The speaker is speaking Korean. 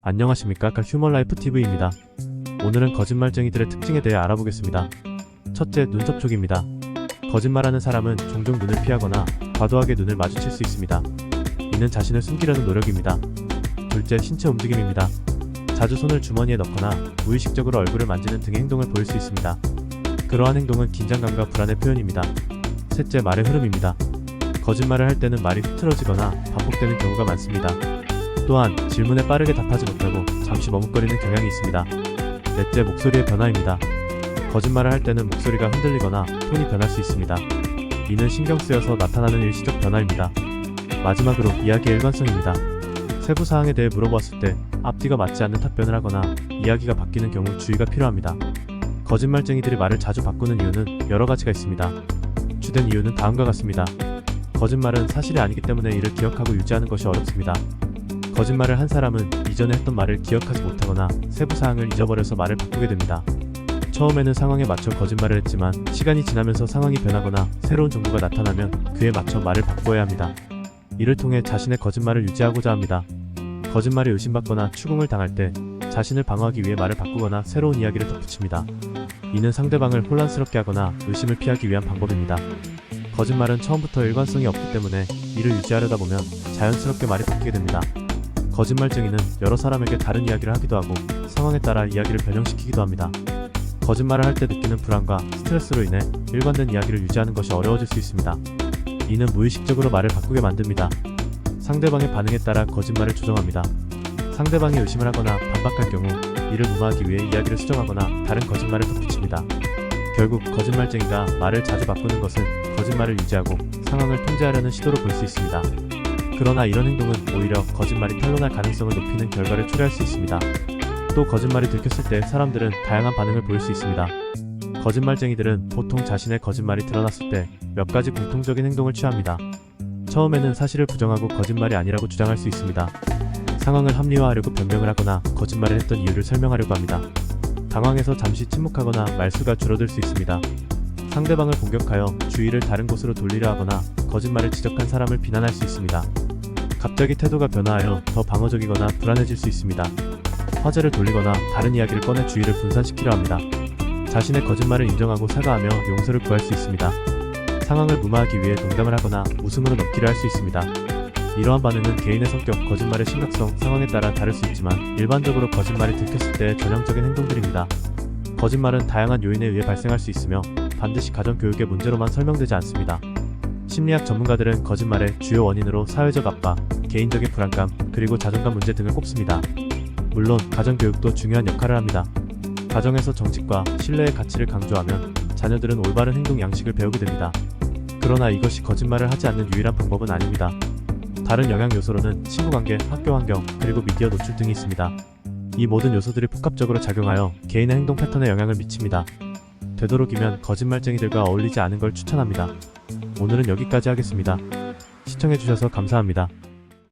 안녕하십니까, 휴먼라이프TV입니다. 오늘은 거짓말쟁이들의 특징에 대해 알아보겠습니다. 첫째, 눈접촉입니다. 거짓말하는 사람은 종종 눈을 피하거나 과도하게 눈을 마주칠 수 있습니다. 이는 자신을 숨기려는 노력입니다. 둘째, 신체 움직임입니다. 자주 손을 주머니에 넣거나 무의식적으로 얼굴을 만지는 등의 행동을 보일 수 있습니다. 그러한 행동은 긴장감과 불안의 표현입니다. 셋째, 말의 흐름입니다. 거짓말을 할 때는 말이 흐트러지거나 반복되는 경우가 많습니다. 또한 질문에 빠르게 답하지 못하고 잠시 머뭇거리는 경향이 있습니다. 넷째, 목소리의 변화입니다. 거짓말을 할 때는 목소리가 흔들리거나 톤이 변할 수 있습니다. 이는 신경 쓰여서 나타나는 일시적 변화입니다. 마지막으로 이야기의 일관성입니다. 세부 사항에 대해 물어보았을 때 앞뒤가 맞지 않는 답변을 하거나 이야기가 바뀌는 경우 주의가 필요합니다. 거짓말쟁이들이 말을 자주 바꾸는 이유는 여러 가지가 있습니다. 주된 이유는 다음과 같습니다. 거짓말은 사실이 아니기 때문에 이를 기억하고 유지하는 것이 어렵습니다. 거짓말을 한 사람은 이전에 했던 말을 기억하지 못하거나 세부 사항을 잊어버려서 말을 바꾸게 됩니다. 처음에는 상황에 맞춰 거짓말을 했지만 시간이 지나면서 상황이 변하거나 새로운 정보가 나타나면 그에 맞춰 말을 바꿔야 합니다. 이를 통해 자신의 거짓말을 유지하고자 합니다. 거짓말에 의심받거나 추궁을 당할 때 자신을 방어하기 위해 말을 바꾸거나 새로운 이야기를 덧붙입니다. 이는 상대방을 혼란스럽게 하거나 의심을 피하기 위한 방법입니다. 거짓말은 처음부터 일관성이 없기 때문에 이를 유지하려다 보면 자연스럽게 말이 바뀌게 됩니다. 거짓말쟁이는 여러 사람에게 다른 이야기를 하기도 하고 상황에 따라 이야기를 변형시키기도 합니다. 거짓말을 할 때 느끼는 불안과 스트레스로 인해 일관된 이야기를 유지하는 것이 어려워질 수 있습니다. 이는 무의식적으로 말을 바꾸게 만듭니다. 상대방의 반응에 따라 거짓말을 조정합니다. 상대방이 의심을 하거나 반박할 경우 이를 무마하기 위해 이야기를 수정하거나 다른 거짓말을 덧붙입니다. 결국 거짓말쟁이가 말을 자주 바꾸는 것은 거짓말을 유지하고 상황을 통제하려는 시도로 볼 수 있습니다. 그러나 이런 행동은 오히려 거짓말이 탄로날 가능성을 높이는 결과를 초래할 수 있습니다. 또 거짓말이 들켰을 때 사람들은 다양한 반응을 보일 수 있습니다. 거짓말쟁이들은 보통 자신의 거짓말이 드러났을 때 몇 가지 공통적인 행동을 취합니다. 처음에는 사실을 부정하고 거짓말이 아니라고 주장할 수 있습니다. 상황을 합리화하려고 변명을 하거나 거짓말을 했던 이유를 설명하려고 합니다. 당황해서 잠시 침묵하거나 말수가 줄어들 수 있습니다. 상대방을 공격하여 주의를 다른 곳으로 돌리려 하거나 거짓말을 지적한 사람을 비난할 수 있습니다. 갑자기 태도가 변화하여 더 방어적이거나 불안해질 수 있습니다. 화제를 돌리거나 다른 이야기를 꺼내 주의를 분산시키려 합니다. 자신의 거짓말을 인정하고 사과하며 용서를 구할 수 있습니다. 상황을 무마하기 위해 농담을 하거나 웃음으로 넘기려 할 수 있습니다. 이러한 반응은 개인의 성격, 거짓말의 심각성, 상황에 따라 다를 수 있지만 일반적으로 거짓말이 들켰을 때의 전형적인 행동들입니다. 거짓말은 다양한 요인에 의해 발생할 수 있으며 반드시 가정교육의 문제로만 설명되지 않습니다. 심리학 전문가들은 거짓말의 주요 원인으로 사회적 압박, 개인적인 불안감, 그리고 자존감 문제 등을 꼽습니다. 물론 가정교육도 중요한 역할을 합니다. 가정에서 정직과 신뢰의 가치를 강조하면 자녀들은 올바른 행동 양식을 배우게 됩니다. 그러나 이것이 거짓말을 하지 않는 유일한 방법은 아닙니다. 다른 영향 요소로는 친구관계, 학교 환경, 그리고 미디어 노출 등이 있습니다. 이 모든 요소들이 복합적으로 작용하여 개인의 행동 패턴에 영향을 미칩니다. 되도록이면 거짓말쟁이들과 어울리지 않은 걸 추천합니다. 오늘은 여기까지 하겠습니다. 시청해주셔서 감사합니다.